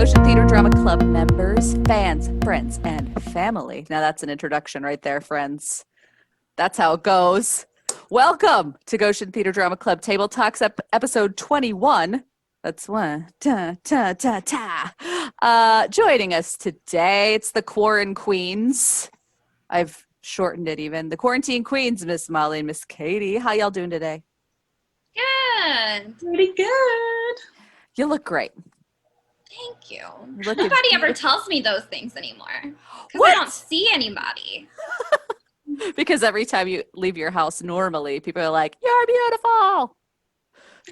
Goshen Theater Drama Club members, fans, friends, and family. Now that's an introduction right there, friends. That's how it goes. Welcome to Goshen Theater Drama Club Table Talks, episode 21. That's one. Joining us today, it's the Quarantine Queens. I've shortened it even. The Quarantine Queens, Miss Molly and Miss Katie. How y'all doing today? Good. Pretty good. You look great. Thank you. Looking Nobody ever tells me those things anymore. Because What? I don't see anybody. Because every time you leave your house normally, people are like, "You're beautiful."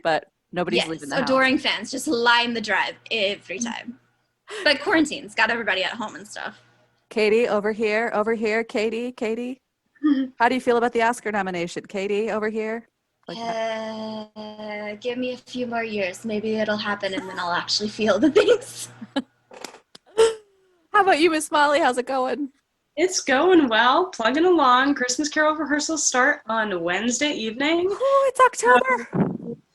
But nobody's leaving the house. Adoring fans just line the drive every time. But quarantine's got everybody at home and stuff. Katie, over here, Katie. How do you feel about the Oscar nomination? Katie, over here. Give me a few more years. Maybe it'll happen and then I'll actually feel the things. How about you, Miss Molly? How's it going? It's going well, plugging along. Christmas Carol rehearsals start on Wednesday evening. Oh, it's October.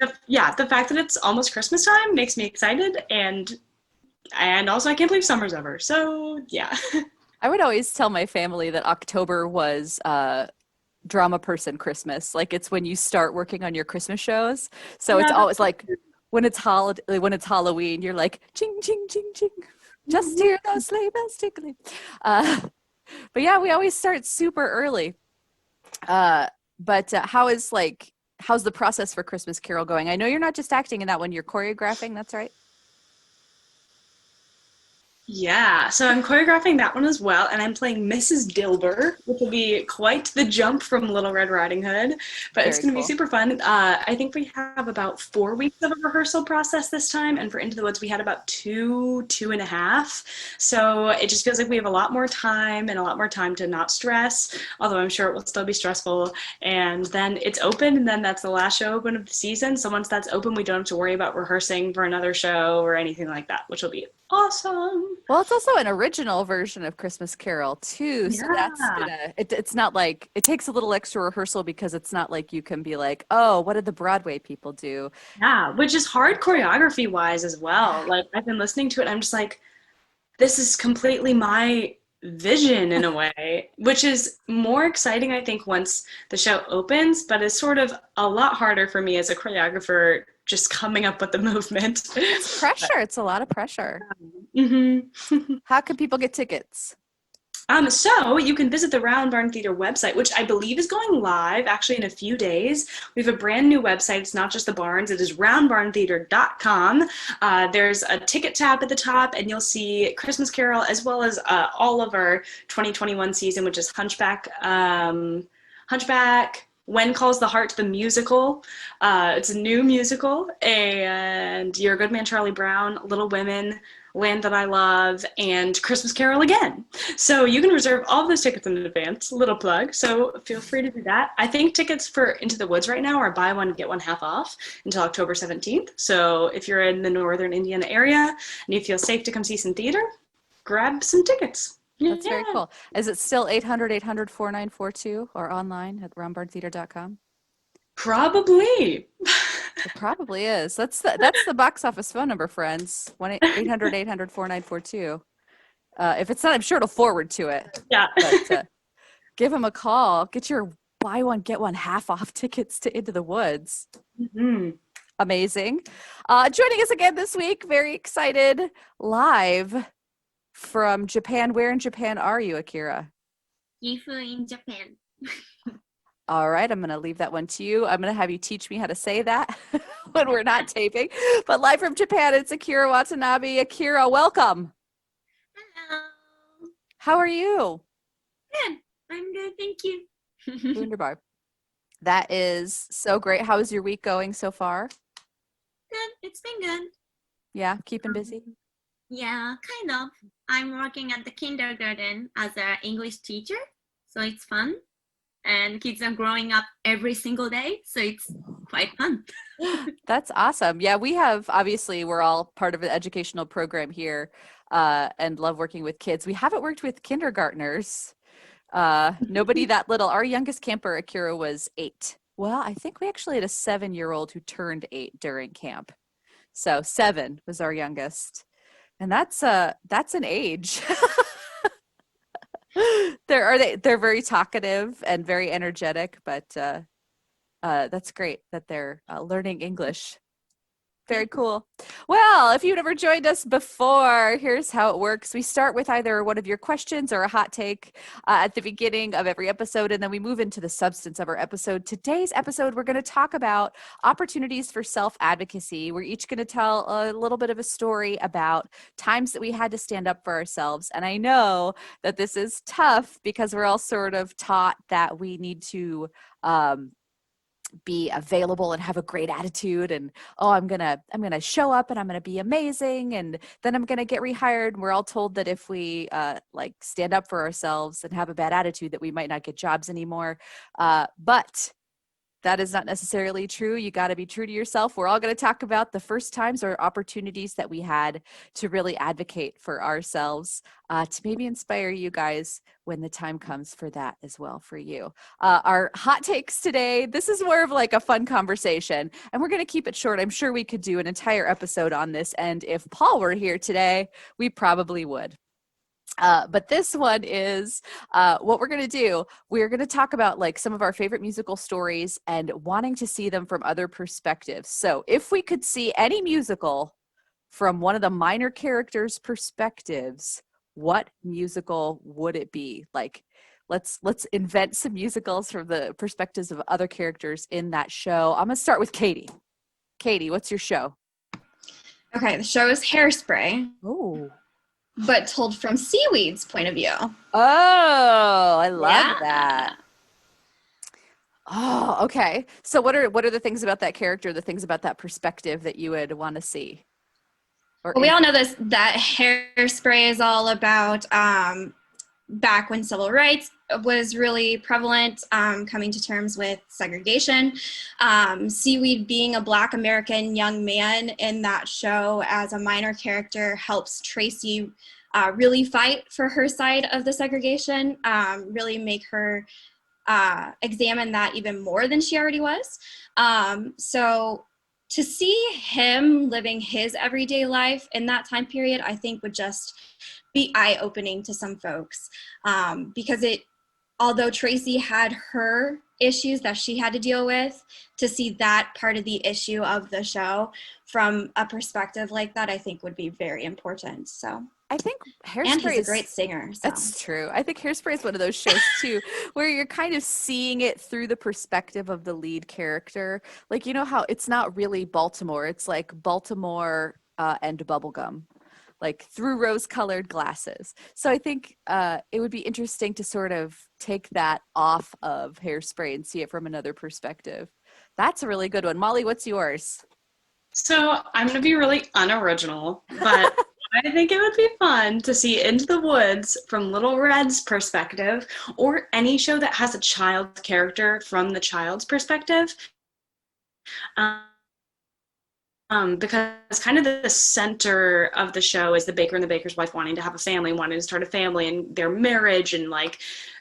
The fact that it's almost Christmas time makes me excited, and also I can't believe summer's over. So yeah. I would always tell my family that October was drama person Christmas. Like it's when you start working on your Christmas shows. So it's always like when it's Halloween, you're like ching ching ching ching. Just hear those sleigh bells tinkling. But yeah, we always start super early. But how's the process for Christmas Carol going? I know you're not just acting in that one, you're choreographing, that's right? Yeah, so I'm choreographing that one as well, and I'm playing Mrs. Dilber, which will be quite the jump from Little Red Riding Hood, but it's going to be super fun. I think we have about 4 weeks of a rehearsal process this time, and for Into the Woods, we had about two and a half, so it just feels like we have a lot more time and a lot more time to not stress, although I'm sure it will still be stressful, and then it's open, and then that's the last show open of the season, so once that's open, we don't have to worry about rehearsing for another show or anything like that, which will be awesome. Well, it's also an original version of Christmas Carol too, so that's it's not like it takes a little extra rehearsal because it's not like you can be like, oh, what did the Broadway people do? Yeah, which is hard choreography wise as well. Like I've been listening to it, I'm just like, this is completely my vision in a way, which is more exciting, I think, once the show opens, but it's sort of a lot harder for me as a choreographer just coming up with the movement. It's pressure. It's a lot of pressure. Mm-hmm. How can people get tickets? So you can visit the Round Barn Theater website, which I believe is going live actually in a few days. We have a brand new website. It's not just the Barns. It is roundbarntheater.com. There's a ticket tab at the top, and you'll see Christmas Carol as well as all of our 2021 season, which is Hunchback, When Calls the Heart, the musical. It's a new musical, and You're a Good Man, Charlie Brown, Little Women, Land That I Love, and Christmas Carol again. So you can reserve all of those tickets in advance, little plug, so feel free to do that. I think tickets for Into the Woods right now are buy one, get one half off until October 17th. So if you're in the northern Indiana area and you feel safe to come see some theater, grab some tickets. That's very cool. Is it still 800-800-4942 or online at roundbarntheater.com? Probably. It probably is. That's the box office phone number, friends. 1-800-800-4942. If it's not, I'm sure it'll forward to it. Yeah. But give them a call. Get your buy one, get one half off tickets to Into the Woods. Mm-hmm. Amazing. Joining us again this week, very excited, live from Japan. Where in Japan are you, Akira? Gifu in Japan. All right, I'm going to leave that one to you. I'm going to have you teach me how to say that when we're not taping. But live from Japan, it's Akira Watanabe. Akira, welcome. Hello. How are you? Good. I'm good. Thank you. Wunderbar. That is so great. How is your week going so far? Good. It's been good. Yeah, keeping busy? Yeah, kind of. I'm working at the kindergarten as an English teacher, so it's fun. And kids are growing up every single day, so it's quite fun. That's awesome. Yeah, we're all part of an educational program here and love working with kids. We haven't worked with kindergartners. Nobody that little. Our youngest camper, Akira, was 8. Well, I think we actually had a 7-year-old who turned 8 during camp. So 7 was our youngest. And that's an age. They're very talkative and very energetic, but that's great that they're learning English. Very cool. Well, if you've never joined us before, here's how it works. We start with either one of your questions or a hot take at the beginning of every episode, and then we move into the substance of our episode. Today's episode, we're going to talk about opportunities for self-advocacy. We're each going to tell a little bit of a story about times that we had to stand up for ourselves. And I know that this is tough because we're all sort of taught that we need to be available and have a great attitude, and I'm gonna show up and I'm gonna be amazing, and then I'm gonna get rehired. And we're all told that if we like stand up for ourselves and have a bad attitude, that we might not get jobs anymore, but that is not necessarily true. You got to be true to yourself. We're all going to talk about the first times or opportunities that we had to really advocate for ourselves, to maybe inspire you guys when the time comes for that as well for you. Our hot takes today, this is more of like a fun conversation, and we're going to keep it short. I'm sure we could do an entire episode on this, and if Paul were here today, we probably would. But this one is what we're going to do. We're going to talk about like some of our favorite musical stories and wanting to see them from other perspectives. So if we could see any musical from one of the minor characters' perspectives, what musical would it be? Like, let's invent some musicals from the perspectives of other characters in that show. I'm going to start with Katie. Katie, what's your show? Okay, the show is Hairspray. Oh. But told from Seaweed's point of view. Oh, I love that. Oh, okay. So what are the things about that character, the things about that perspective that you would want to see? Well, we all know that Hairspray is all about back when civil rights was really prevalent, coming to terms with segregation. Seaweed, being a Black American young man in that show as a minor character, helps Tracy really fight for her side of the segregation, really make her examine that even more than she already was. So to see him living his everyday life in that time period, I think would just be eye-opening to some folks, because although Tracy had her issues that she had to deal with, to see that part of the issue of the show from a perspective like that, I think would be very important. So I think Hairspray and he's a great singer. So. That's true. I think Hairspray is one of those shows too, where you're kind of seeing it through the perspective of the lead character. Like, you know how it's not really Baltimore. It's like Baltimore and bubblegum, like through rose-colored glasses. So I think it would be interesting to sort of take that off of Hairspray and see it from another perspective. That's a really good one. Molly, what's yours? So I'm going to be really unoriginal, but I think it would be fun to see Into the Woods from Little Red's perspective, or any show that has a child character from the child's perspective. Because kind of the center of the show is the baker and the baker's wife wanting to have a family, wanting to start a family, and their marriage and like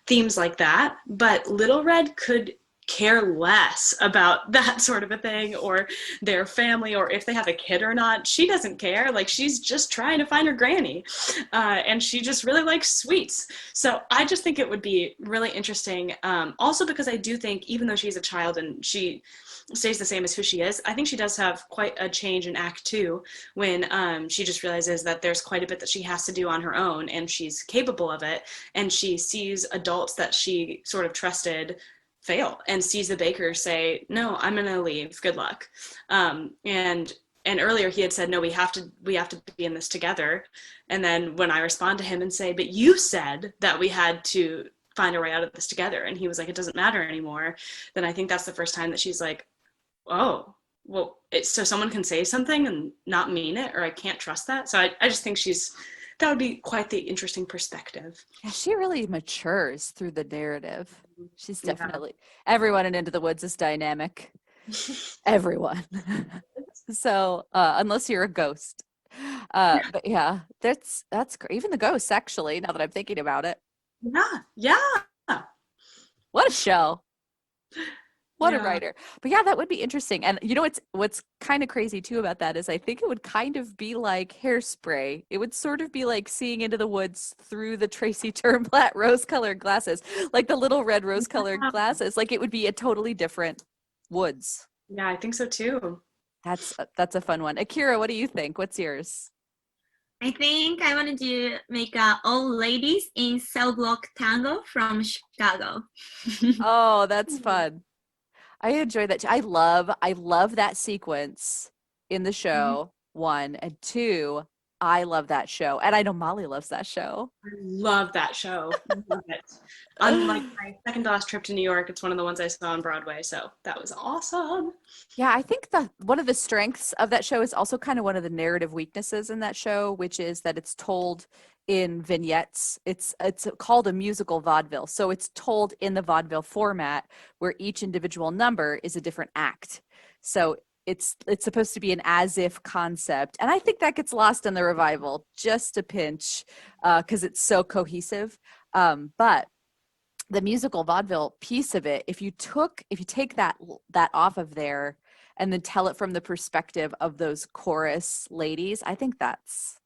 themes like that. But Little Red could care less about that sort of a thing, or their family, or if they have a kid or not. She doesn't care. Like, she's just trying to find her granny, and she just really likes sweets. So I just think it would be really interesting, also because I do think, even though she's a child and she stays the same as who she is, I think she does have quite a change in Act 2 when she just realizes that there's quite a bit that she has to do on her own, and she's capable of it, and she sees adults that she sort of trusted fail, and sees the baker say, no, I'm gonna leave, good luck. And earlier he had said, no, we have to be in this together. And then when I respond to him and say, but you said that we had to find our way out of this together, and he was like, it doesn't matter anymore, then I think that's the first time that she's like, oh, well, so someone can say something and not mean it, or I can't trust that. So I just think that would be quite the interesting perspective. Yeah, she really matures through the narrative. She's definitely, everyone in Into the Woods is dynamic. Everyone. So unless you're a ghost. But yeah, that's great. Even the ghosts, actually, now that I'm thinking about it. Yeah. What a show. What a writer. But yeah, that would be interesting. And you know what's kind of crazy too about that is I think it would kind of be like Hairspray. It would sort of be like seeing into the woods through the Tracy Turnblatt rose-colored glasses, like the little red rose-colored glasses. Like it would be a totally different woods. Yeah, I think so too. That's a fun one. Akira, what do you think? What's yours? I think I wanted to make Old Ladies in Cell Block Tango from Chicago. Oh, that's fun. I enjoy that too. I love that sequence in the show, one, and two, I love that show. And I know Molly loves that show. I love that show. I love it. Unlike my second to last trip to New York, it's one of the ones I saw on Broadway, so that was awesome. Yeah, I think one of the strengths of that show is also kind of one of the narrative weaknesses in that show, which is that it's told in vignettes. It's called a musical vaudeville. So it's told in the vaudeville format where each individual number is a different act. So it's supposed to be an as if concept. And I think that gets lost in the revival just a pinch because it's so cohesive. But the musical vaudeville piece of it, if you take that off of there and then tell it from the perspective of those chorus ladies, I think that's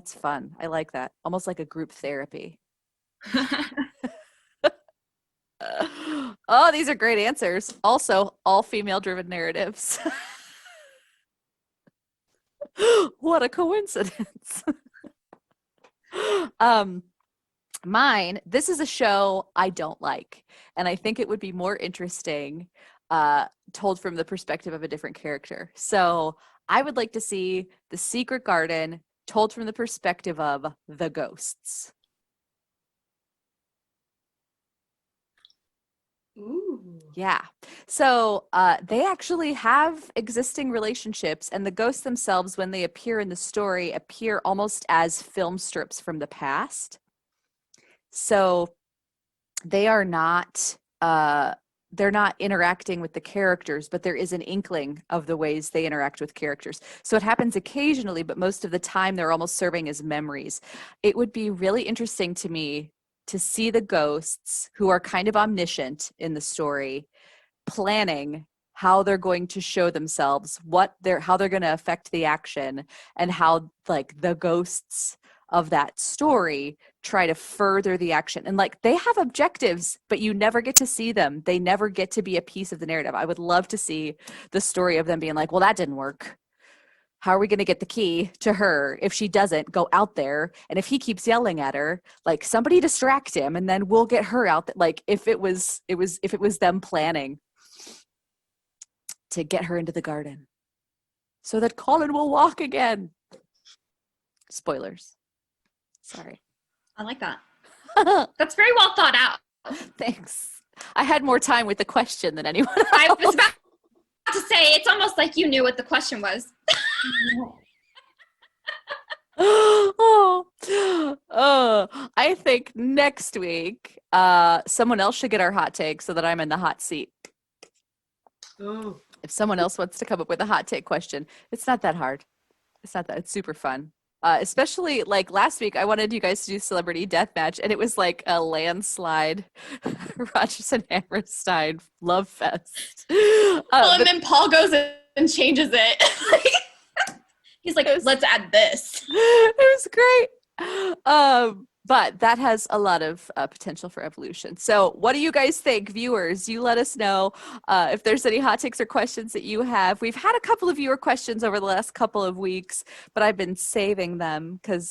fun. I like that. Almost like a group therapy. Oh, these are great answers. Also, all female driven narratives. What a coincidence. Mine, this is a show I don't like, and I think it would be more interesting told from the perspective of a different character. So I would like to see The Secret Garden told from the perspective of the ghosts. Ooh. Yeah. So they actually have existing relationships, and the ghosts themselves, when they appear in the story, appear almost as film strips from the past. So they are not they're not interacting with the characters, but there is an inkling of the ways they interact with characters. So it happens occasionally, but most of the time they're almost serving as memories. It would be really interesting to me to see the ghosts, who are kind of omniscient in the story, planning how they're going to show themselves, how they're going to affect the action, and how like the ghosts of that story try to further the action. And like they have objectives, but you never get to see them. They never get to be a piece of the narrative. I would love to see the story of them being like, well, that didn't work. How are we going to get the key to her if she doesn't go out there? And if he keeps yelling at her, like somebody distract him and then we'll get her out. Like if it was them planning to get her into the garden so that Colin will walk again. Spoilers. Sorry. I like that. That's very well thought out. Thanks. I had more time with the question than anyone else. I was about to say, it's almost like you knew what the question was. I think next week, someone else should get our hot take so that I'm in the hot seat. Ooh. If someone else wants to come up with a hot take question, it's not that hard. It's super fun. Especially like last week, I wanted you guys to do Celebrity Deathmatch, and it was like a landslide Rodgers and Hammerstein love fest. And then Paul goes and changes it. He's like, let's add this. It was great. But that has a lot of potential for evolution. So what do you guys think, viewers? You let us know if there's any hot takes or questions that you have. We've had a couple of viewer questions over the last couple of weeks, but I've been saving them because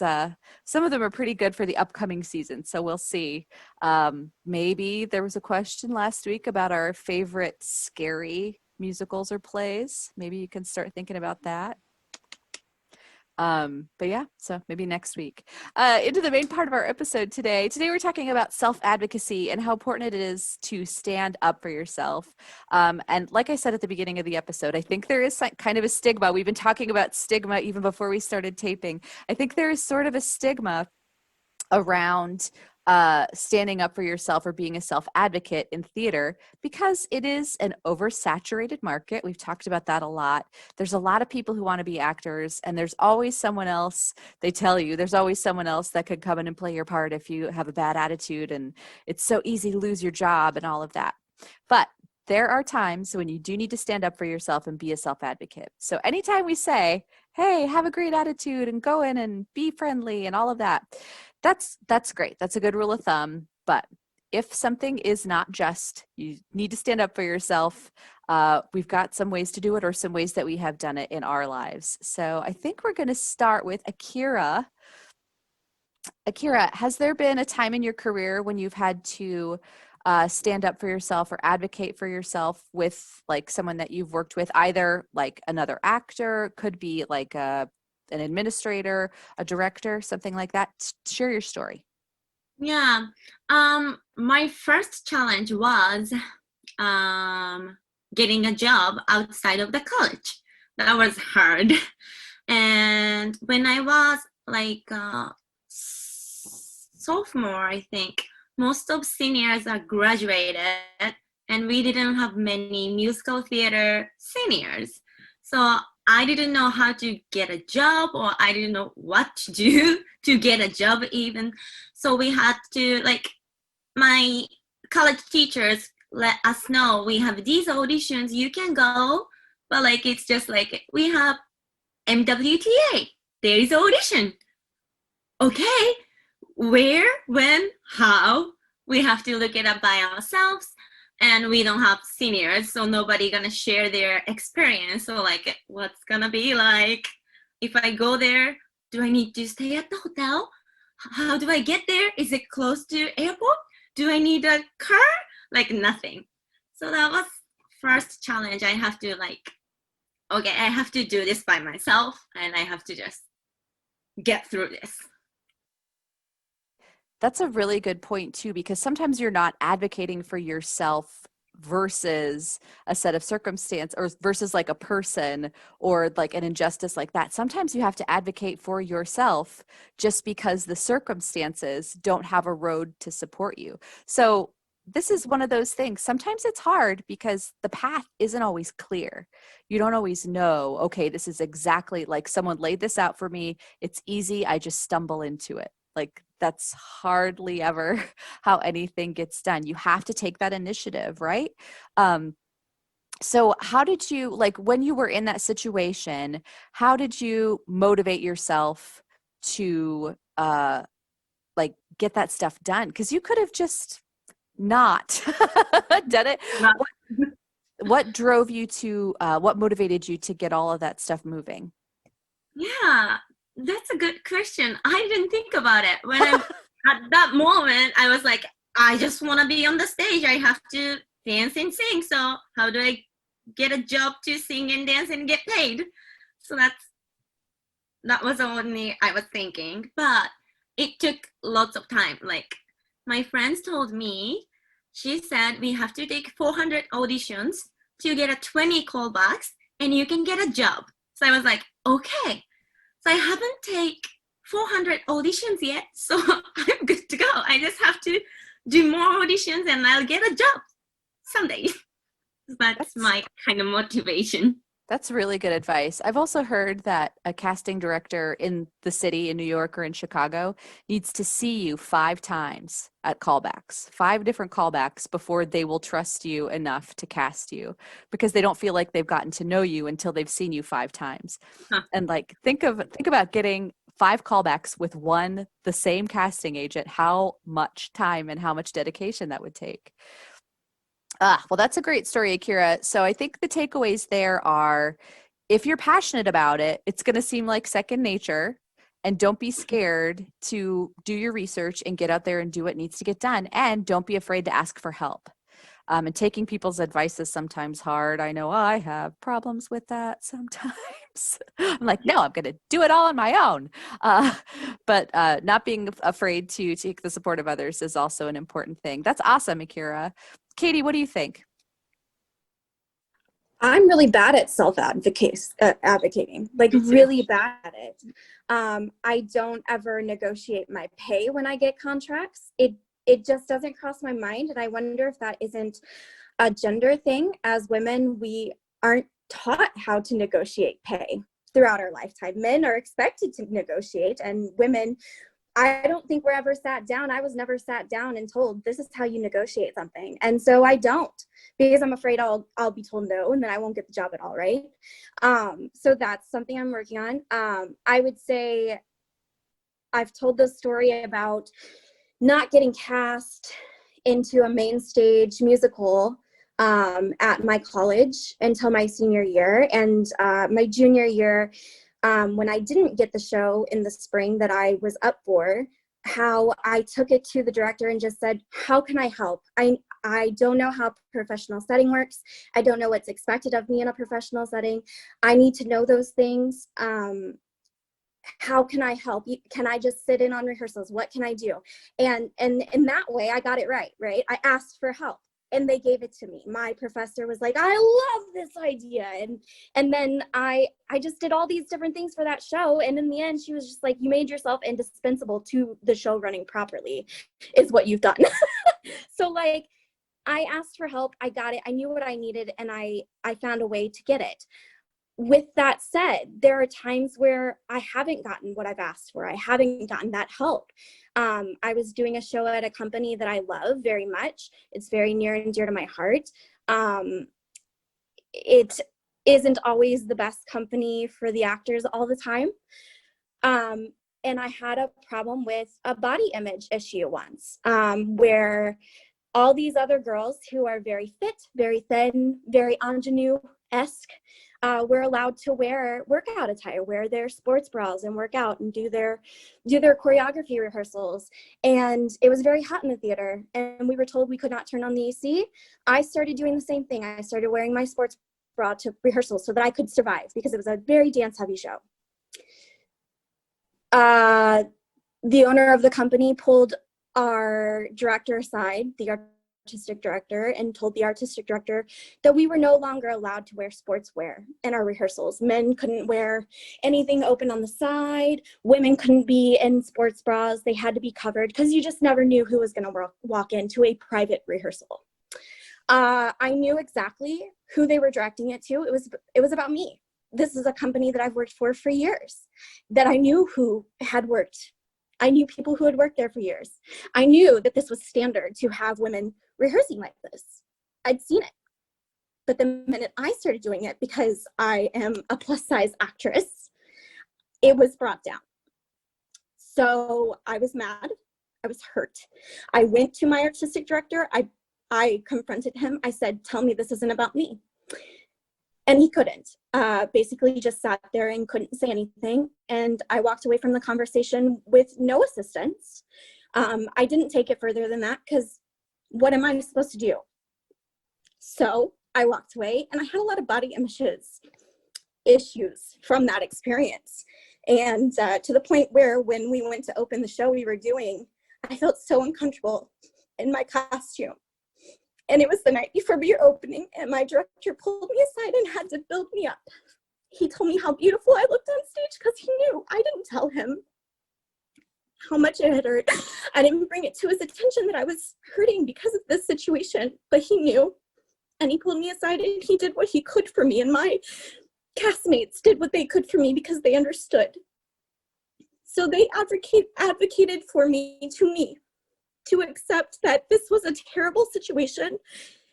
some of them are pretty good for the upcoming season. So we'll see. Maybe there was a question last week about our favorite scary musicals or plays. Maybe you can start thinking about that. But yeah, so maybe next week. Into the main part of our episode today. Today we're talking about self-advocacy and how important it is to stand up for yourself. And like I said at the beginning of the episode, I think there is kind of a stigma. We've been talking about stigma even before we started taping. I think there is sort of a stigma around standing up for yourself or being a self-advocate in theater because it is an oversaturated market. We've talked about that a lot. There's a lot of people who want to be actors, and there's always someone else, they tell you, there's always someone else that could come in and play your part if you have a bad attitude, and it's so easy to lose your job and all of that. But there are times when you do need to stand up for yourself and be a self-advocate. So anytime we say, hey, have a great attitude and go in and be friendly and all of that, that's great. That's a good rule of thumb. But if something is not just, you need to stand up for yourself, we've got some ways to do it, or some ways that we have done it in our lives. So I think we're going to start with Akira. Akira, has there been a time in your career when you've had to stand up for yourself or advocate for yourself with like someone that you've worked with, either like another actor, could be like an administrator, a director, something like that? Share your story. Yeah. My first challenge was getting a job outside of the college. That was hard. And when I was like sophomore, I think, most of seniors are graduated, and we didn't have many musical theater seniors. So I didn't know how to get a job, or I didn't know what to do to get a job even. So we had to, like, my college teachers let us know, we have these auditions, you can go, but like it's just like, we have MWTA, there is audition. Okay, where, when, how? We have to look it up by ourselves, and we don't have seniors, so nobody gonna share their experience. So like, what's gonna be like? If I go there, do I need to stay at the hotel? How do I get there? Is it close to airport? Do I need a car? Like nothing. So that was first challenge. I have to like, okay, I have to do this by myself, and I have to just get through this. That's a really good point too, because sometimes you're not advocating for yourself versus a set of circumstance, or versus like a person or like an injustice like that. Sometimes you have to advocate for yourself just because the circumstances don't have a road to support you. So this is one of those things. Sometimes it's hard because the path isn't always clear. You don't always know, okay, this is exactly like someone laid this out for me. It's easy. I just stumble into it. Like that's hardly ever how anything gets done. You have to take that initiative, right? So how did you, like when you were in that situation, how did you motivate yourself to like get that stuff done? Because you could have just not done it. What drove you to, what motivated you to get all of that stuff moving? Yeah, that's a good question. I didn't think about it. When I at that moment, I was like, I just want to be on the stage. I have to dance and sing. So how do I get a job to sing and dance and get paid? So that was only I was thinking. But it took lots of time. Like my friends told me, she said we have to take 400 auditions to get a 20 callbacks, and you can get a job. So I was like, okay. So I haven't taken 400 auditions yet, so I'm good to go. I just have to do more auditions and I'll get a job someday. That's my kind of motivation. That's really good advice. I've also heard that a casting director in the city, in New York or in Chicago, needs to see you 5 times at callbacks, 5 different callbacks before they will trust you enough to cast you, because they don't feel like they've gotten to know you until they've seen you 5 times. Huh. And like, think about getting 5 callbacks with the same casting agent, how much time and how much dedication that would take. Well, that's a great story, Akira. So I think the takeaways there are, if you're passionate about it, it's going to seem like second nature, and don't be scared to do your research and get out there and do what needs to get done. And don't be afraid to ask for help. And taking people's advice is sometimes hard. I know I have problems with that sometimes. I'm like, no, I'm going to do it all on my own. But not being afraid to take the support of others is also an important thing. That's awesome, Akira. Katie, what do you think? I'm really bad at advocating, like really bad at it. I don't ever negotiate my pay when I get contracts. It just doesn't cross my mind. And I wonder if that isn't a gender thing. As women, we aren't taught how to negotiate pay throughout our lifetime. Men are expected to negotiate, and women I don't think we're ever sat down. I was never sat down and told this is how you negotiate something. And so I don't, because I'm afraid I'll be told no and then I won't get the job at all, right? So that's something I'm working on. I would say I've told the story about not getting cast into a main stage musical at my college until my senior year. And my junior year, when I didn't get the show in the spring that I was up for, how I took it to the director and just said, how can I help? I don't know how professional setting works. I don't know what's expected of me in a professional setting. I need to know those things. How can I help? Can I just sit in on rehearsals? What can I do? And in that way, I got it right? I asked for help. And they gave it to me. My professor was like, I love this idea. And then I just did all these different things for that show. And in the end, she was just like, you made yourself indispensable to the show running properly is what you've done. So like, I asked for help. I got it. I knew what I needed. And I found a way to get it. With that said, there are times where I haven't gotten what I've asked for. I haven't gotten that help. I was doing a show at a company that I love very much. It's very near and dear to my heart. It isn't always the best company for the actors all the time. And I had a problem with a body image issue once, where all these other girls who are very fit, very thin, very ingenue-esque, were allowed to wear workout attire, wear their sports bras and work out and do their choreography rehearsals. And it was very hot in the theater and we were told we could not turn on the AC. I started doing the same thing. I started wearing my sports bra to rehearsals so that I could survive because it was a very dance heavy show. The owner of the company pulled our director aside, the artistic director, and told the artistic director that we were no longer allowed to wear sportswear in our rehearsals. Men couldn't wear anything open on the side. Women couldn't be in sports bras. They had to be covered because you just never knew who was going to walk into a private rehearsal. I knew exactly who they were directing it to. It was about me. This is a company that I've worked for years, that I knew who had worked. I knew people who had worked there for years. I knew that this was standard to have women rehearsing like this. I'd seen it. But the minute I started doing it, because I am a plus size actress, it was brought down. So I was mad. I was hurt. I went to my artistic director. I confronted him. I said, tell me this isn't about me. And he couldn't. Basically just sat there and couldn't say anything. And I walked away from the conversation with no assistance. I didn't take it further than that because what am I supposed to do? So I walked away and I had a lot of body issues from that experience. And to the point where when we went to open the show we were doing, I felt so uncomfortable in my costume. And it was the night before we were opening and my director pulled me aside and had to build me up. He told me how beautiful I looked on stage because he knew. I didn't tell him how much it had hurt. I didn't bring it to his attention that I was hurting because of this situation, but he knew. And he pulled me aside and he did what he could for me. And my castmates did what they could for me because they understood. So they advocated for me to accept that this was a terrible situation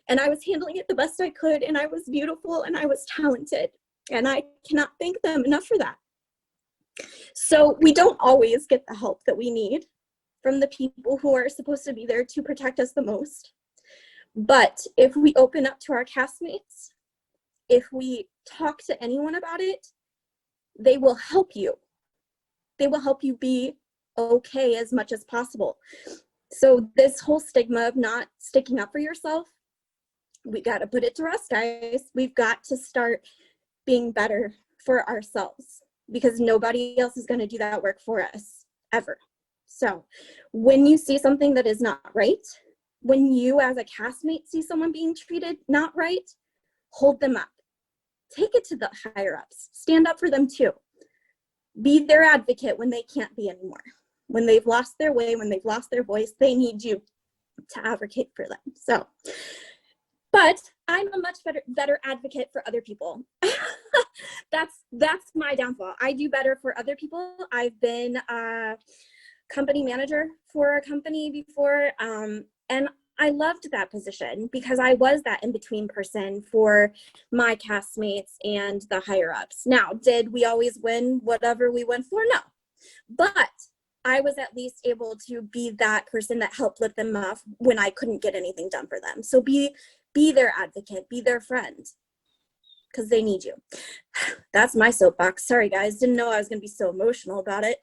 and I was handling it the best I could and I was beautiful and I was talented. And I cannot thank them enough for that. So we don't always get the help that we need from the people who are supposed to be there to protect us the most. But if we open up to our castmates, if we talk to anyone about it, they will help you. They will help you be okay as much as possible. So this whole stigma of not sticking up for yourself, we got to put it to rest, guys. We've got to start being better for ourselves because nobody else is going to do that work for us ever. So when you see something that is not right, when you as a castmate see someone being treated not right, hold them up. Take it to the higher ups. Stand up for them too. Be their advocate when they can't be anymore. When they've lost their way, when they've lost their voice, they need you to advocate for them. So, but I'm a much better advocate for other people. That's my downfall. I do better for other people. I've been company manager for a company before. And I loved that position because I was that in-between person for my castmates and the higher ups. Now, did we always win whatever we went for? No. But I was at least able to be that person that helped lift them up when I couldn't get anything done for them. So be their advocate, be their friend, because they need you. That's my soapbox. Sorry, guys. Didn't know I was going to be so emotional about it.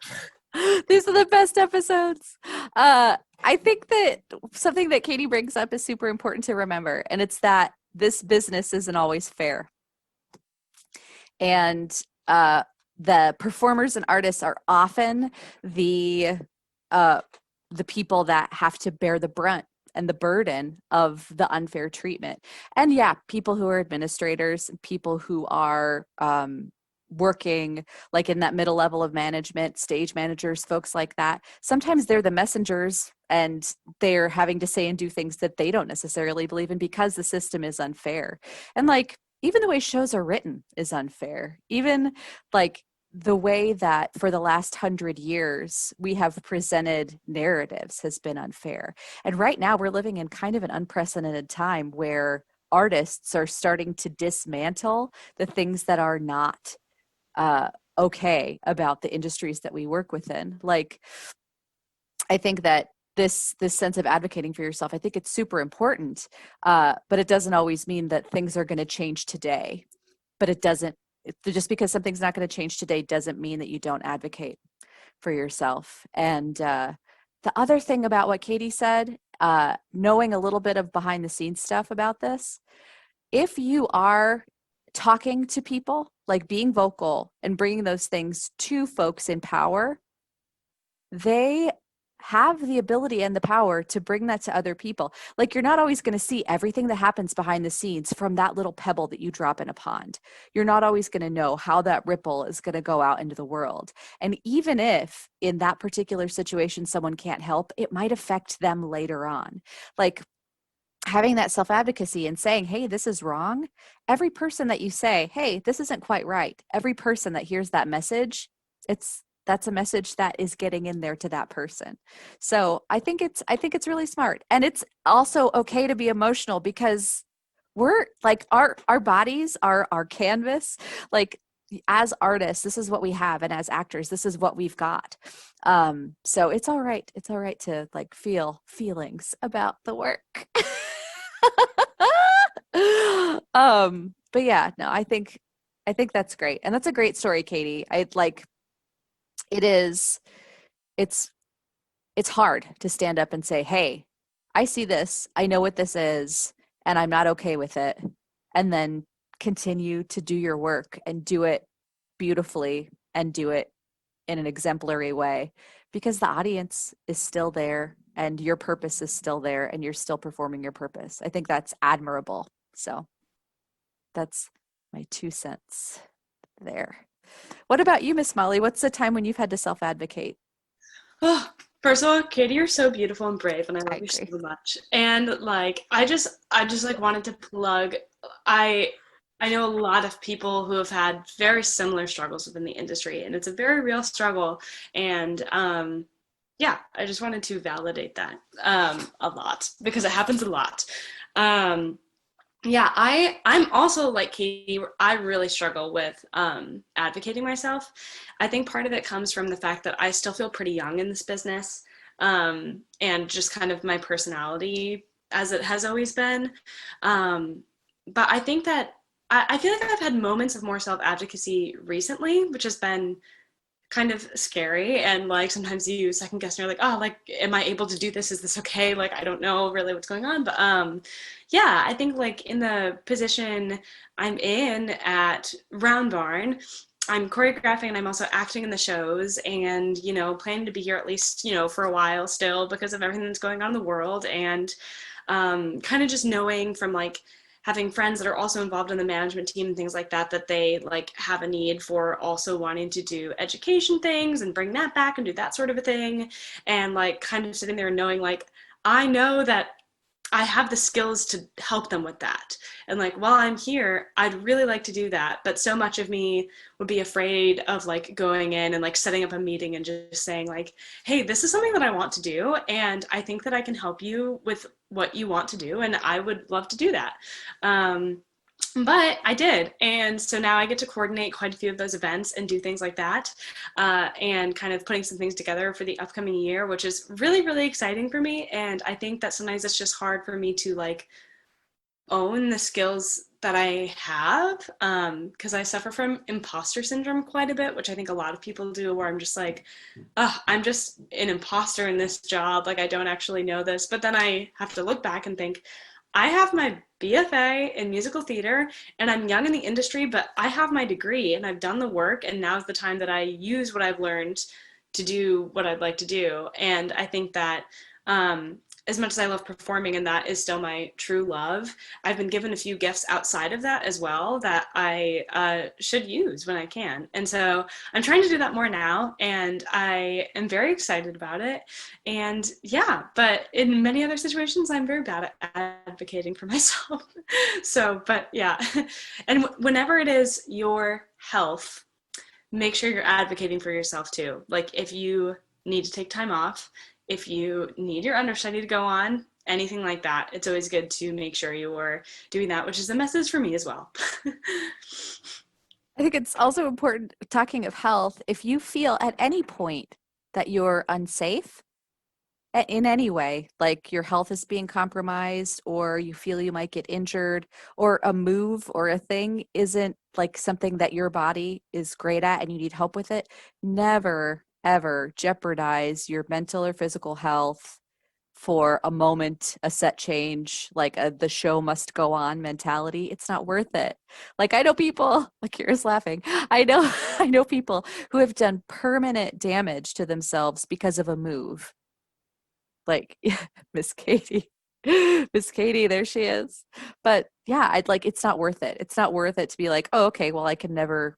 These are the best episodes. I think that something that Katie brings up is super important to remember, and it's that this business isn't always fair. And the performers and artists are often the people that have to bear the brunt and the burden of the unfair treatment. And yeah, people who are administrators, people who are working like in that middle level of management, stage managers, folks like that, sometimes they're the messengers and they're having to say and do things that they don't necessarily believe in because the system is unfair. And like, even the way shows are written is unfair. Even like the way that for the last 100 years we have presented narratives has been unfair. And right now we're living in kind of an unprecedented time where artists are starting to dismantle the things that are not okay about the industries that we work within. Like, I think that this sense of advocating for yourself, I think it's super important, but it doesn't always mean that things are going to change today. But it doesn't, just because something's not going to change today doesn't mean that you don't advocate for yourself. And the other thing about what Katie said, knowing a little bit of behind the scenes stuff about this, if you are talking to people, like being vocal and bringing those things to folks in power, they have the ability and the power to bring that to other people. Like, you're not always going to see everything that happens behind the scenes from that little pebble that you drop in a pond. You're not always going to know how that ripple is going to go out into the world. And even if in that particular situation someone can't help, it might affect them later on. Like, having that self-advocacy and saying, hey, this is wrong. Every person that you say, hey, this isn't quite right, every person that hears that message, that's a message that is getting in there to that person. So I think it's really smart. And it's also okay to be emotional because we're like, our bodies are our canvas. Like, as artists, this is what we have. And as actors, this is what we've got. So it's all right. It's all right to like feel feelings about the work. But yeah, no, I think that's great. And that's a great story, Katie. It's hard to stand up and say, hey, I see this, I know what this is, and I'm not okay with it. And then continue to do your work and do it beautifully and do it in an exemplary way, because the audience is still there and your purpose is still there and you're still performing your purpose. I think that's admirable. So that's my 2 cents there. What about you, Miss Molly? What's the time when you've had to self-advocate? Oh, first of all, Katie, you're so beautiful and brave, and I love you so much. And like, I just like wanted to plug. I know a lot of people who have had very similar struggles within the industry, and it's a very real struggle. And yeah, I just wanted to validate that a lot because it happens a lot. Yeah, I'm also like Katie. I really struggle with advocating myself. I think part of it comes from the fact that I still feel pretty young in this business, and just kind of my personality as it has always been. But I think that I feel like I've had moments of more self-advocacy recently, which has been kind of scary, and like sometimes you second guess and you're like, oh, like, am I able to do this? Is this okay? Like, I don't know really what's going on. But yeah, I think like in the position I'm in at Round Barn, I'm choreographing and I'm also acting in the shows, and planning to be here at least for a while still because of everything that's going on in the world. And kind of just knowing from like having friends that are also involved in the management team and things like that, that they like have a need for also wanting to do education things and bring that back and do that sort of a thing. And like kind of sitting there and knowing like, I know that I have the skills to help them with that. And like, while I'm here, I'd really like to do that. But so much of me would be afraid of like going in and like setting up a meeting and just saying like, hey, this is something that I want to do. And I think that I can help you with what you want to do. And I would love to do that. But I did. And so now I get to coordinate quite a few of those events and do things like that, and kind of putting some things together for the upcoming year, which is really, really exciting for me. And I think that sometimes it's just hard for me to like own the skills that I have, because I suffer from imposter syndrome quite a bit, which I think a lot of people do, where I'm just like, I'm just an imposter in this job. Like, I don't actually know this. But then I have to look back and think, I have my BFA in musical theater and I'm young in the industry, but I have my degree and I've done the work, and now's the time that I use what I've learned to do what I'd like to do. And I think that as much as I love performing and that is still my true love, I've been given a few gifts outside of that as well that I should use when I can. And so I'm trying to do that more now, and I am very excited about it. And yeah, but in many other situations, I'm very bad at advocating for myself. So, but yeah. And whenever it is your health, make sure you're advocating for yourself too. Like, if you need to take time off, if you need your understudy to go on, anything like that, it's always good to make sure you are doing that, which is a message for me as well. I think it's also important, talking of health, if you feel at any point that you're unsafe in any way, like your health is being compromised, or you feel you might get injured, or a move or a thing isn't like something that your body is great at and you need help with it, never, ever jeopardize your mental or physical health for a moment, a set change, like the show must go on mentality. It's not worth it. Like, I know people, like, Kira's laughing. I know people who have done permanent damage to themselves because of a move. Like, Miss Katie. Miss Katie, there she is. But yeah, I'd like, it's not worth it. It's not worth it to be like, oh, okay, well, I can never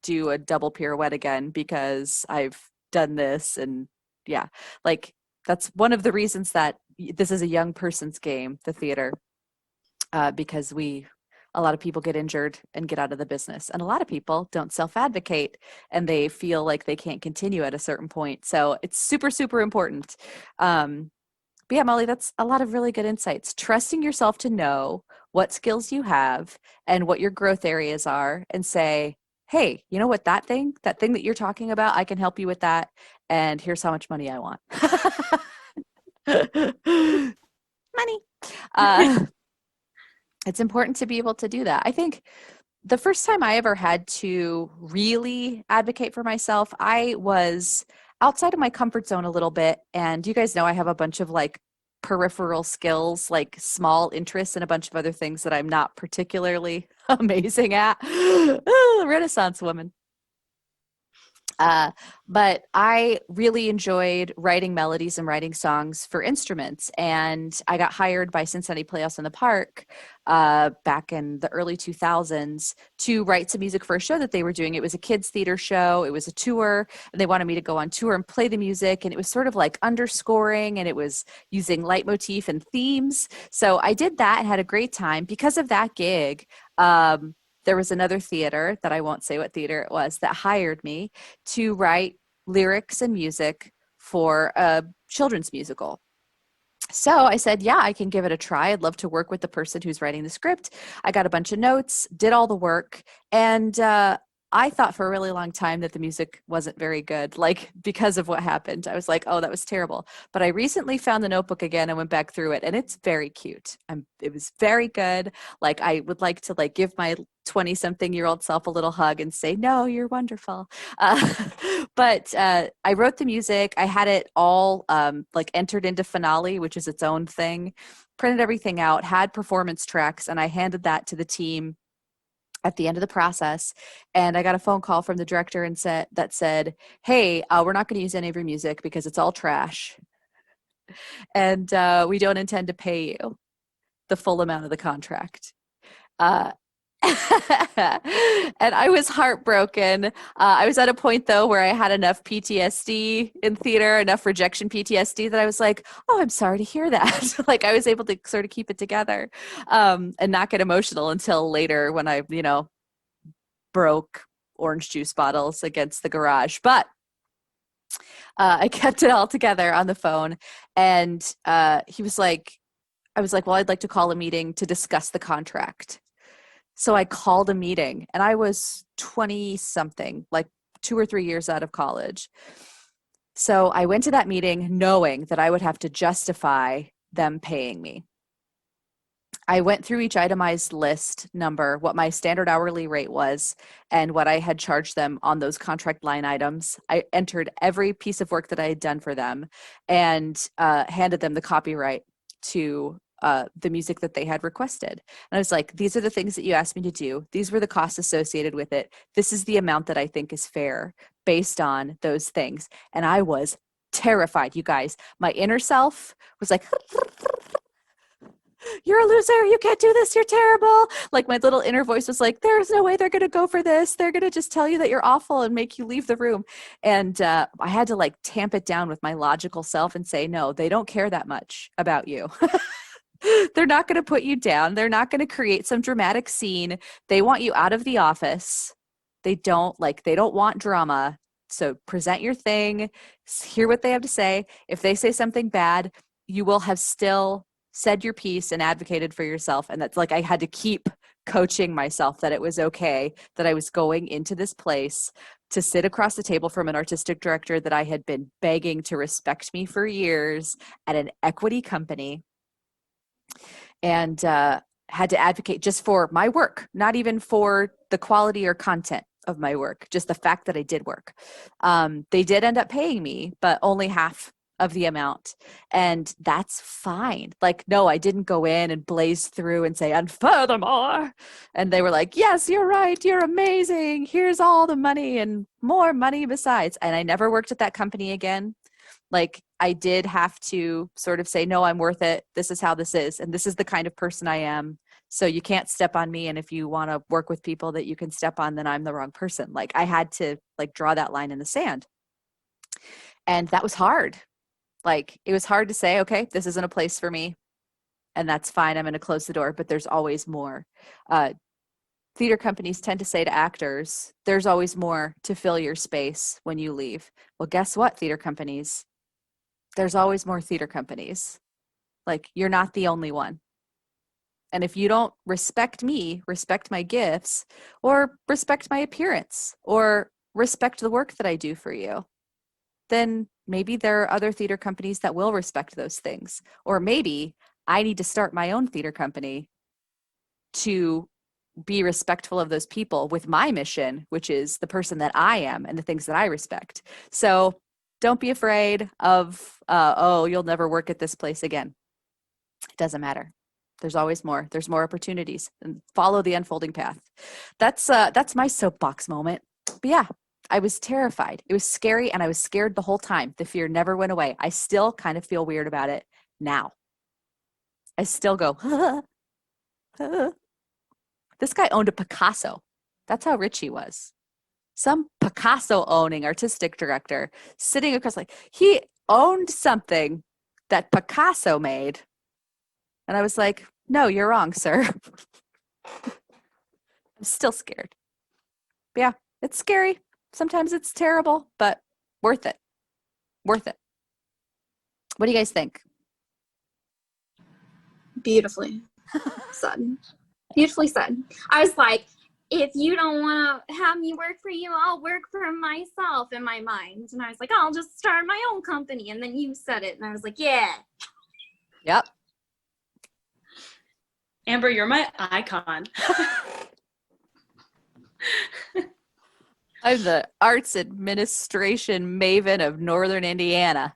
do a double pirouette again because I've done this. And yeah, like, that's one of the reasons that this is a young person's game, the theater, because a lot of people get injured and get out of the business, and a lot of people don't self-advocate and they feel like they can't continue at a certain point. So it's super, super important. But yeah, Molly, that's a lot of really good insights. Trusting yourself to know what skills you have and what your growth areas are, and say, hey, you know what, that thing that you're talking about, I can help you with that. And here's how much money I want. Money. It's important to be able to do that. I think the first time I ever had to really advocate for myself, I was outside of my comfort zone a little bit. And you guys know I have a bunch of like peripheral skills, like small interests, and a bunch of other things that I'm not particularly amazing at. Renaissance woman. But I really enjoyed writing melodies and writing songs for instruments. And I got hired by Cincinnati Playhouse in the Park back in the early 2000s to write some music for a show that they were doing. It was a kids' theater show. It was a tour, and they wanted me to go on tour and play the music. And it was sort of like underscoring, and it was using leitmotif and themes. So I did that and had a great time. Because of that gig, there was another theater that I won't say what theater it was that hired me to write lyrics and music for a children's musical. So I said, yeah, I can give it a try. I'd love to work with the person who's writing the script. I got a bunch of notes, did all the work, and I thought for a really long time that the music wasn't very good, like, because of what happened. I was like, oh, that was terrible. But I recently found the notebook again and went back through it, and it's very cute. It was very good. Like, I would like to like give my 20-something-year-old self a little hug and say, no, you're wonderful. But I wrote the music. I had it all like entered into Finale, which is its own thing, printed everything out, had performance tracks, and I handed that to the team at the end of the process. And I got a phone call from the director and said, hey, we're not going to use any of your music because it's all trash. And we don't intend to pay you the full amount of the contract. And I was heartbroken. I was at a point though where I had enough PTSD in theater, enough rejection PTSD that I was like, oh, I'm sorry to hear that. Like I was able to sort of keep it together and not get emotional until later when I, broke orange juice bottles against the garage. But I kept it all together on the phone. And he was like, I was like, well, I'd like to call a meeting to discuss the contract. So I called a meeting and I was 20 something, like 2 or 3 years out of college. So I went to that meeting knowing that I would have to justify them paying me. I went through each itemized list number, what my standard hourly rate was, and what I had charged them on those contract line items. I entered every piece of work that I had done for them and handed them the copyright to the music that they had requested. And I was like, these are the things that you asked me to do. These were the costs associated with it. This is the amount that I think is fair based on those things. And I was terrified, you guys. My inner self was like, you're a loser. You can't do this. You're terrible. Like my little inner voice was like, there's no way they're going to go for this. They're going to just tell you that you're awful and make you leave the room. And I had to like tamp it down with my logical self and say, no, they don't care that much about you. They're not going to put you down. They're not going to create some dramatic scene. They want you out of the office. They don't want drama. So present your thing, hear what they have to say. If they say something bad, you will have still said your piece and advocated for yourself. And that's like, I had to keep coaching myself that it was okay, that I was going into this place to sit across the table from an artistic director that I had been begging to respect me for years at an equity company, and had to advocate just for my work, not even for the quality or content of my work, just the fact that I did work. They did end up paying me, but only half of the amount. And that's fine. Like, no, I didn't go in and blaze through and say, and furthermore, and they were like, yes, you're right. You're amazing. Here's all the money and more money besides. And I never worked at that company again. Like I did have to sort of say, no, I'm worth it. This is how this is. And this is the kind of person I am. So you can't step on me. And if you want to work with people that you can step on, then I'm the wrong person. Like I had to like draw that line in the sand. And that was hard. Like it was hard to say, okay, this isn't a place for me. And that's fine. I'm going to close the door, but there's always more. Theater companies tend to say to actors, there's always more to fill your space when you leave. Well, guess what, theater companies? There's always more theater companies. Like you're not the only one. And if you don't respect me, respect my gifts, or respect my appearance, or respect the work that I do for you, then maybe there are other theater companies that will respect those things. Or maybe I need to start my own theater company to be respectful of those people with my mission, which is the person that I am and the things that I respect. So don't be afraid of, oh, you'll never work at this place again. It doesn't matter. There's always more. There's more opportunities, and follow the unfolding path. That's my soapbox moment. But yeah, I was terrified. It was scary, and I was scared the whole time. The fear never went away. I still kind of feel weird about it now. I still go, This guy owned a Picasso. That's how rich he was. Some Picasso owning artistic director sitting across, like he owned something that Picasso made. And I was like, no, you're wrong, sir. I'm still scared. But yeah, it's scary. Sometimes it's terrible, but worth it. Worth it. What do you guys think? Beautifully said. Beautifully said. I was like, if you don't want to have me work for you, I'll work for myself in my mind. And I was like, I'll just start my own company. And then you said it. And I was like, yeah. Yep. Amber, you're my icon. I'm the arts administration maven of Northern Indiana.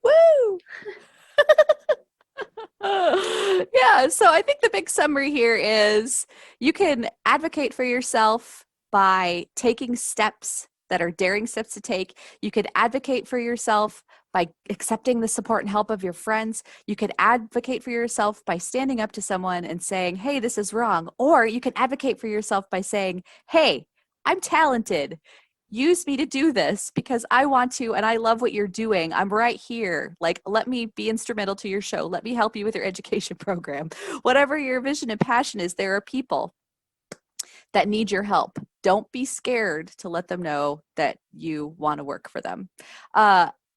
Woo! Yeah, so I think the big summary here is you can advocate for yourself by taking steps that are daring steps to take. You could advocate for yourself by accepting the support and help of your friends. You could advocate for yourself by standing up to someone and saying, hey, this is wrong. Or you can advocate for yourself by saying, hey, I'm talented. Use me to do this because I want to and I love what you're doing. I'm right here. Like, let me be instrumental to your show. Let me help you with your education program. Whatever your vision and passion is, there are people that need your help. Don't be scared to let them know that you want to work for them.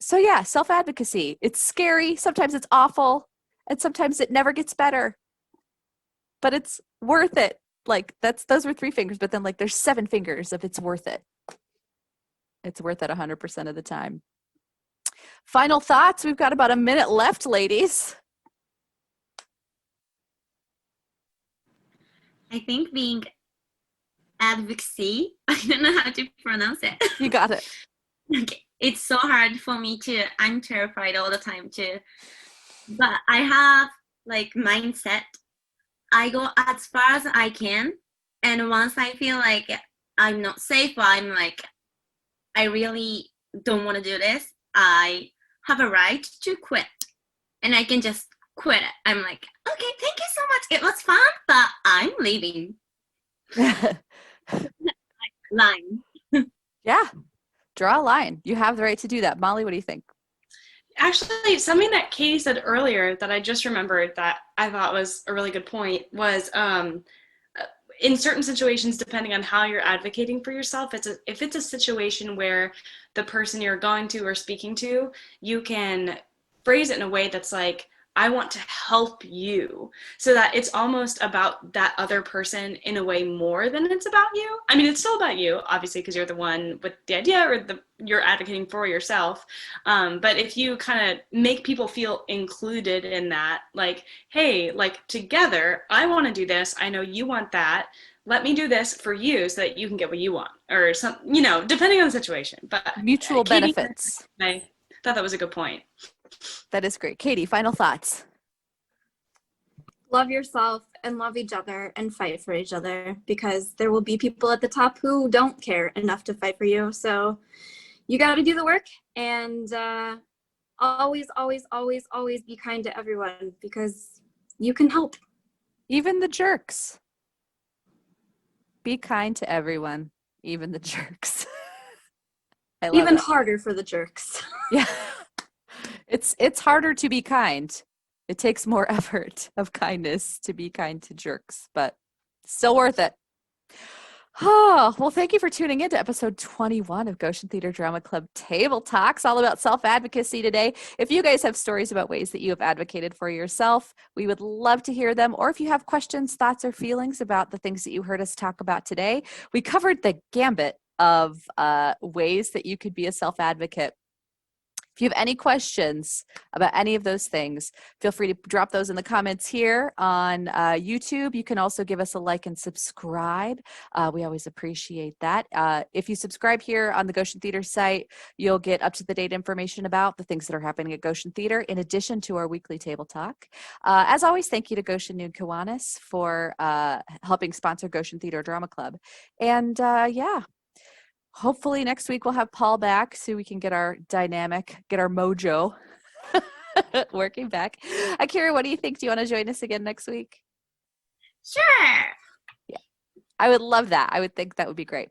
So yeah, self-advocacy. It's scary. Sometimes it's awful. And sometimes it never gets better. But it's worth it. Like those were 3 fingers, but then like there's 7 fingers of it's worth it. It's worth it 100% of the time. Final thoughts. We've got about a minute left, ladies. I think being advocacy, I don't know how to pronounce it. You got it. Okay. It's so hard for me I'm terrified all the time too. But I have like mindset. I go as far as I can. And once I feel like I'm not safe, or I'm like, I really don't want to do this, I have a right to quit. And I can just quit it. I'm like, okay, thank you so much. It was fun, but I'm leaving. Line. Yeah. Draw a line. You have the right to do that. Molly, what do you think? Actually, something that Katie said earlier that I just remembered that I thought was a really good point was in certain situations, depending on how you're advocating for yourself, if it's a situation where the person you're going to or speaking to, you can phrase it in a way that's like, I want to help you, so that it's almost about that other person in a way more than it's about you. I mean, it's still about you, obviously, because you're the one with the idea or you're advocating for yourself. But if you kind of make people feel included in that, like, hey, like together, I want to do this. I know you want that. Let me do this for you so that you can get what you want, or some, depending on the situation. But mutual Katie, benefits. I thought that was a good point. That is great. Katie, final thoughts. Love yourself and love each other and fight for each other, because there will be people at the top who don't care enough to fight for you. So you got to do the work, and always, always, always, always be kind to everyone, because you can help. Even the jerks. Be kind to everyone, even the jerks. I love Even it. harder for the jerks. Yeah. It's harder to be kind. It takes more effort of kindness to be kind to jerks, but still worth it. Oh, well, thank you for tuning in to episode 21 of Goshen Theater Drama Club Table Talks, all about self-advocacy today. If you guys have stories about ways that you have advocated for yourself, we would love to hear them. Or if you have questions, thoughts, or feelings about the things that you heard us talk about today, we covered the gambit of ways that you could be a self-advocate. If you have any questions about any of those things, feel free to drop those in the comments here on YouTube. You can also give us a like and subscribe. We always appreciate that. If you subscribe here on the Goshen Theater site, you'll get up-to-the-date information about the things that are happening at Goshen Theater, in addition to our weekly table talk. As always, thank you to Goshen Noon Kiwanis for helping sponsor Goshen Theater Drama Club. And yeah. Hopefully next week we'll have Paul back so we can get our mojo working back. Akira, what do you think? Do you want to join us again next week? Sure. Yeah, I would love that. I would think that would be great.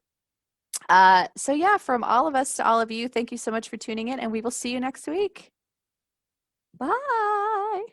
So yeah, from all of us to all of you, thank you so much for tuning in, and we will see you next week. Bye.